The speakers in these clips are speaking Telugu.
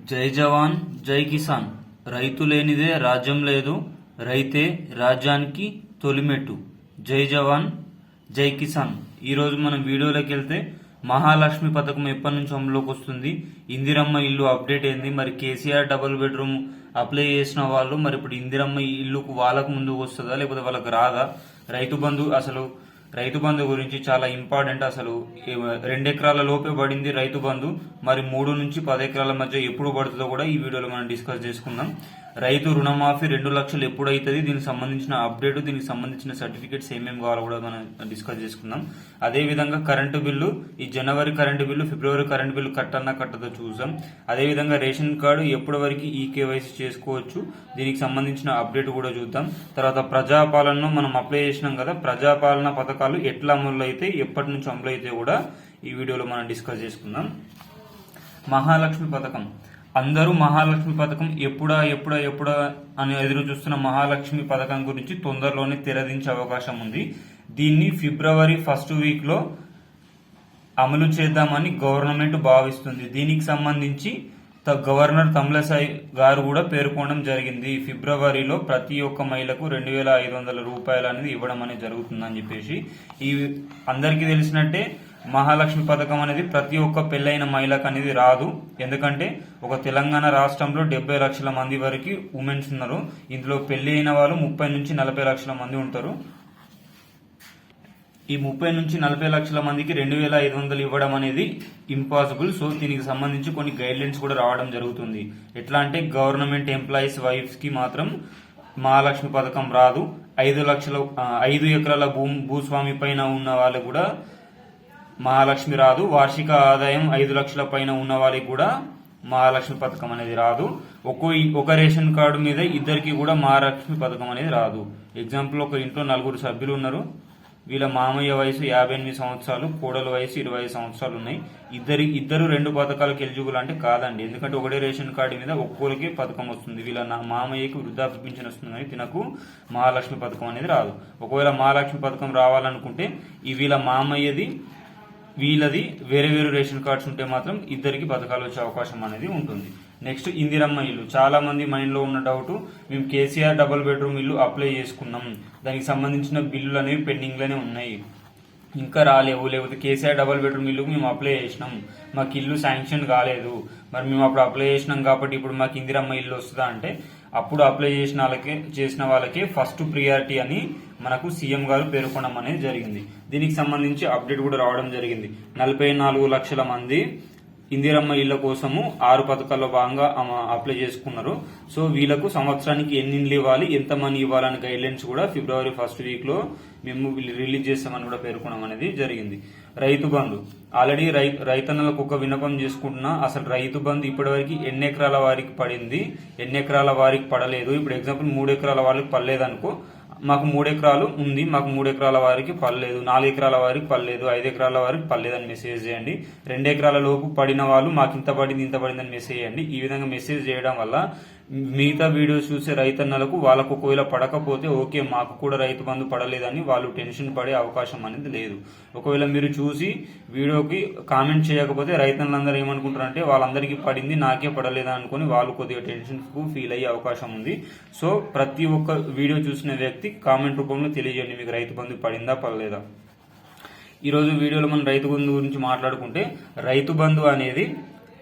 జై జవాన్ జై కిసాన్. రైతు లేనిదే రాజ్యం లేదు, రైతే రాజ్యానికి తొలిమెట్టు. జై జవాన్ జై కిసాన్. ఈరోజు మనం వీడియోలోకి వెళ్తే మహాలక్ష్మి పథకం ఎప్పటి నుంచి అమలులోకి వస్తుంది, ఇందిరమ్మ ఇల్లు అప్డేట్ ఏంది, మరి కేసీఆర్ డబుల్ బెడ్రూమ్ అప్లై చేసిన వాళ్ళు మరి ఇప్పుడు ఇందిరమ్మ ఇల్లుకు వాళ్ళకు ముందుకు వస్తుందా లేకపోతే వాళ్ళకి రాదా, రైతు బంధు గురించి చాలా ఇంపార్టెంట్. అసలు 2 ఎకరాల లోపే పడింది రైతు బంధు, మరి 3 నుంచి 10 ఎకరాల మధ్య ఎప్పుడు పడుతుందో కూడా ఈ వీడియోలో మనం డిస్కస్ చేసుకుందాం. రైతు రుణమాఫీ 2 లక్షలు ఎప్పుడు అవుతుంది, దీనికి సంబంధించిన అప్డేట్, దీనికి సంబంధించిన సర్టిఫికేట్స్ ఏమేమి కావాలో కూడా మనం డిస్కస్ చేసుకుందాం. అదే విధంగా కరెంటు బిల్లు, ఈ జనవరి కరెంటు బిల్లు, ఫిబ్రవరి కరెంటు బిల్లు కట్టదో చూద్దాం. అదే విధంగా రేషన్ కార్డు ఎప్పటి వరకు ఈ కేవైసీ చేసుకోవచ్చు, దీనికి సంబంధించిన అప్డేట్ కూడా చూద్దాం. తర్వాత ప్రజాపాలనను మనం అప్లై చేసినాం కదా, ప్రజాపాలన పథకాలు ఎట్లా అమలు అయితే ఎప్పటి నుంచి అమలు అయితే కూడా ఈ వీడియోలో మనం డిస్కస్ చేసుకుందాం. మహాలక్ష్మి పథకం, అందరూ మహాలక్ష్మి పథకం ఎప్పుడా అని ఎదురు చూస్తున్న మహాలక్ష్మి పథకం గురించి తొందరలోనే తెరదించే అవకాశం ఉంది. దీన్ని ఫిబ్రవరి 1st వీక్లో అమలు చేద్దామని గవర్నమెంట్ భావిస్తుంది. దీనికి సంబంధించి గవర్నర్ తమిళసై గారు కూడా పేర్కొనడం జరిగింది. ఫిబ్రవరిలో ప్రతి ఒక్క మహిళకు 2,500 రూపాయలు అనేది ఇవ్వడం అనేది జరుగుతుందని చెప్పేసి. ఈ అందరికీ తెలిసినట్టే మహాలక్ష్మి పథకం అనేది ప్రతి ఒక్క పెళ్ళైన మహిళకు అనేది రాదు. ఎందుకంటే ఒక తెలంగాణ రాష్ట్రంలో 70 లక్షల మంది వరకు ఉమెన్స్ ఉన్నారు. ఇందులో పెళ్లి అయిన వాళ్ళు 30 నుంచి 40 లక్షల మంది ఉంటారు. ఈ 30 నుంచి 40 లక్షల మందికి 2,500 ఇవ్వడం అనేది ఇంపాసిబుల్. సో దీనికి సంబంధించి కొన్ని గైడ్ లైన్స్ కూడా రావడం జరుగుతుంది. ఎట్లా అంటే గవర్నమెంట్ ఎంప్లాయీస్ వైఫ్స్ కి మాత్రం మహాలక్ష్మి పథకం రాదు. 5 ఎకరాల భూస్వామి పైన ఉన్న వాళ్ళకి కూడా మహాలక్ష్మి రాదు. వార్షిక ఆదాయం 5 లక్షల పైన ఉన్న వాళ్ళకి కూడా మహాలక్ష్మి పథకం అనేది రాదు. ఒక రేషన్ కార్డు మీద ఇద్దరికి కూడా మహాలక్ష్మి పథకం అనేది రాదు. ఎగ్జాంపుల్, ఒక ఇంట్లో 4 సభ్యులు ఉన్నారు. వీళ్ళ మామయ్య వయసు 58 సంవత్సరాలు, కోడల వయసు 25 సంవత్సరాలు ఉన్నాయి. ఇద్దరు 2 పథకాలకు ఎలిజిబుల్ అంటే కాదండి. ఎందుకంటే ఒకటే రేషన్ కార్డు మీద ఒక్కోరికి పథకం వస్తుంది. వీళ్ళ మామయ్యకి వృద్ధాప్య పింఛన్ వస్తుంది కానీ తినకు మహాలక్ష్మి పథకం అనేది రాదు. ఒకవేళ మహాలక్ష్మి పథకం రావాలనుకుంటే వీళ్ళ మామయ్యది వీళ్ళది వేరే రేషన్ కార్డ్స్ ఉంటే మాత్రం ఇద్దరికి పథకాలు వచ్చే అవకాశం అనేది ఉంటుంది. నెక్స్ట్ ఇందిరమ్మ ఇల్లు, చాలా మంది మైండ్ లో ఉన్న డౌట్, మేము కేసీఆర్ డబుల్ బెడ్రూమ్ ఇల్లు అప్లై చేసుకున్నాం, దానికి సంబంధించిన బిల్లులు అనేవి పెండింగ్ లోనే ఉన్నాయి, ఇంకా రాలేవు, లేకపోతే కేసీఆర్ డబుల్ బెడ్రూమ్ ఇల్లుకు మేము అప్లై చేసినాం, మాకు ఇల్లు శాంక్షన్ కాలేదు, మరి మేము అప్పుడు అప్లై చేసినాం కాబట్టి ఇప్పుడు మాకు ఇందిరమ్మ ఇల్లు వస్తుందా అంటే, అప్పుడు అప్లై చేసిన వాళ్ళకే ఫస్ట్ ప్రియారిటీ అని మనకు సీఎం గారు పేర్కొనడం అనేది జరిగింది. దీనికి సంబంధించి అప్డేట్ కూడా రావడం జరిగింది. 44 లక్షల మంది ఇందిరమ్మ ఇళ్ల కోసము 6 పథకాల్లో భాగంగా అప్లై చేసుకున్నారు. సో వీళ్ళకు సంవత్సరానికి ఎన్ని ఇండ్లు ఇవ్వాలి, ఎంత మనీ ఇవ్వాలనే గైడ్ లైన్స్ కూడా ఫిబ్రవరి 1st వీక్లో మేము రిలీజ్ చేస్తామని కూడా పేర్కొనడం అనేది జరిగింది. రైతు బంధు, ఆల్రెడీ రైతన్నలకు ఒక విన్నపం చేసుకుంటున్నా, అసలు రైతు బంధు ఇప్పటివరకు ఎన్ని ఎకరాల వారికి పడింది, ఎన్ని ఎకరాల వారికి పడలేదు. ఇప్పుడు ఎగ్జాంపుల్ 3 ఎకరాల వారికి పడలేదనుకో, మాకు 3 ఎకరాలు ఉంది, మాకు 3 ఎకరాల వారికి పడలేదు, 4 ఎకరాల వారికి పడలేదు, 5 ఎకరాల వారికి పడలేదని మెసేజ్ చేయండి. 2 ఎకరాల లోపు పడిన వాళ్ళు మాకు ఇంత పడిందని మెసేజ్ చేయండి. ఈ విధంగా మెసేజ్ చేయడం వల్ల మిగతా వీడియోస్ చూసే రైతన్నలకు వాళ్ళకు ఒకవేళ పడకపోతే ఓకే మాకు కూడా రైతు బంధు పడలేదని వాళ్ళు టెన్షన్ పడే అవకాశం అనేది లేదు. ఒకవేళ మీరు చూసి వీడియోకి కామెంట్ చేయకపోతే రైతన్నలందరూ ఏమనుకుంటారంటే వాళ్ళందరికీ పడింది నాకే పడలేదా అనుకుని వాళ్ళు కొద్దిగా టెన్షన్ కు ఫీల్ అయ్యే అవకాశం ఉంది. సో ప్రతి ఒక్క వీడియో చూసిన వ్యక్తి కామెంట్ రూపంలో తెలియజేయండి మీకు రైతు బంధు పడిందా పడలేదా. ఈరోజు వీడియోలో మనం రైతు బంధు గురించి మాట్లాడుకుంటే, రైతు బంధు అనేది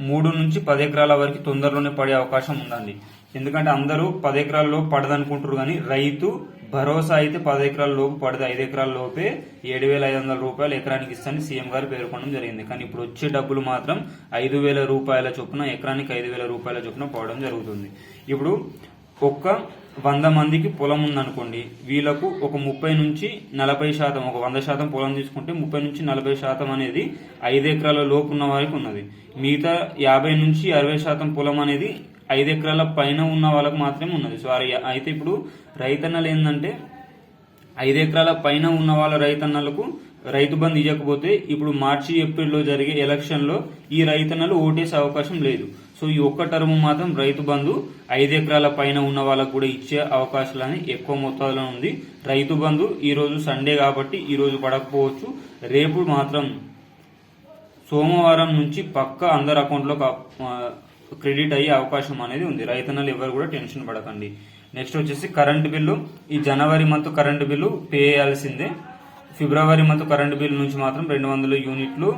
3 నుంచి 10 ఎకరాల వరకు తొందరలోనే పడే అవకాశం ఉందండి. ఎందుకంటే అందరూ 10 ఎకరాల లోపు పడదనుకుంటారు కానీ రైతు భరోసా అయితే 10 ఎకరాల లోపు పడదు. 5 ఎకరాల లోపే 7,500 రూపాయలు ఎకరానికి ఇస్తానని సీఎం గారు పేర్కొనడం జరిగింది. కానీ ఇప్పుడు వచ్చే డబ్బులు మాత్రం 5,000 రూపాయల చొప్పున, ఎకరానికి 5,000 రూపాయల చొప్పున పోవడం జరుగుతుంది. ఇప్పుడు ఒక్క 100 మందికి పొలం ఉందనుకోండి, వీళ్ళకు ఒక 30 నుంచి 40%, ఒక 100% పొలం తీసుకుంటే 30 నుంచి 40% అనేది 5 ఎకరాల లోపు ఉన్న వారికి ఉన్నది. మిగతా 50 నుంచి 60% పొలం అనేది 5 ఎకరాల పైన ఉన్న వాళ్ళకు మాత్రమే ఉన్నది. సో అయితే ఇప్పుడు రైతన్నలు ఏంటంటే 5 ఎకరాల పైన ఉన్న వాళ్ళ రైతన్నలకు రైతు బంధు ఇవ్వకపోతే ఇప్పుడు మార్చి ఏప్రిల్లో జరిగే ఎలక్షన్ లో ఈ రైతన్నలు ఓటేసే అవకాశం లేదు. సో ఈ ఒక్క టర్మ్ మాత్రం రైతు బంధు 5 ఎకరాల పైన ఉన్న వాళ్ళకు కూడా ఇచ్చే అవకాశాలని ఎక్కువ మొత్తంలో ఉంది. రైతు బంధు ఈ రోజు సండే కాబట్టి ఈ రోజు పడకపోవచ్చు, రేపు మాత్రం సోమవారం నుంచి పక్క అందరి అకౌంట్లో క్రెడిట్ అయ్యే అవకాశం అనేది ఉంది. రైతన్నలు ఎవరు కూడా టెన్షన్ పడకండి. నెక్స్ట్ వచ్చేసి కరెంటు బిల్లు. ఈ జనవరి మంత్ కరెంటు బిల్లు పే చేయాల్సిందే. ఫిబ్రవరి మంత్ కరెంటు బిల్లు నుంచి మాత్రం 200 యూనిట్లు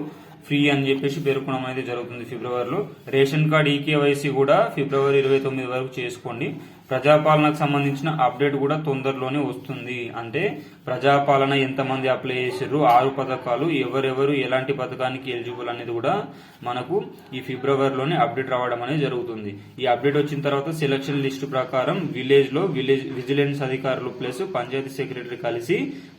ఫ్రీ అని చెప్పేసి పేర్కొనడం అనేది జరుగుతుంది ఫిబ్రవరిలో. రేషన్ కార్డ్ ఈకేవైసీ కూడా ఫిబ్రవరి 29 వరకు చేసుకోండి. ప్రజాపాలనకు సంబంధించిన అప్డేట్ కూడా తొందరలోనే వస్తుంది. అంటే ప్రజాపాలన ఎంతమంది అప్లై చేశారు, 6 పథకాలు, ఎవరెవరు ఎలాంటి పథకానికి ఎలిజిబుల్ అనేది కూడా మనకు ఈ ఫిబ్రవరిలోనే అప్డేట్ రావడం అనేది జరుగుతుంది. ఈ అప్డేట్ వచ్చిన తర్వాత సెలక్షన్ లిస్ట్ ప్రకారం విలేజ్ విజిలెన్స్ అధికారులు ప్లస్ పంచాయతీ సెక్రటరీ కలిసి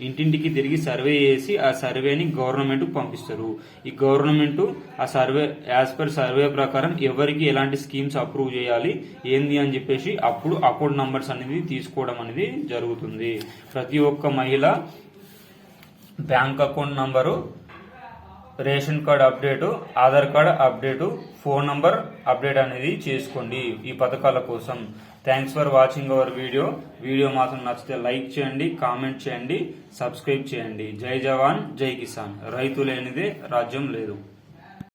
ఇంటింటికి తిరిగి సర్వే చేసి ఆ సర్వేని గవర్నమెంట్ పంపిస్తారు. ఈ గవర్నమెంట్ ఆ సర్వే యాజ్ పర్ సర్వే ప్రకారం ఎవరికి ఎలాంటి స్కీమ్స్ అప్రూవ్ చేయాలి ఏంది అని చెప్పేసి అప్పుడు అకౌంట్ నంబర్స్ అనేది తీసుకోవడం అనేది జరుగుతుంది. ప్రతి ఒక్క మహిళ bank account number, ration card update, Aadhaar card update, phone number update అనేది చేసుకోండి ఈ పథకాల కోసం. Thanks for watching our video మాత్రం నచ్చితే లైక్ చేయండి, కామెంట్ చేయండి, సబ్స్క్రైబ్ చేయండి. జై జవాన్ జై కిసాన్. రైతు లేనిదే రాజ్యం లేదు.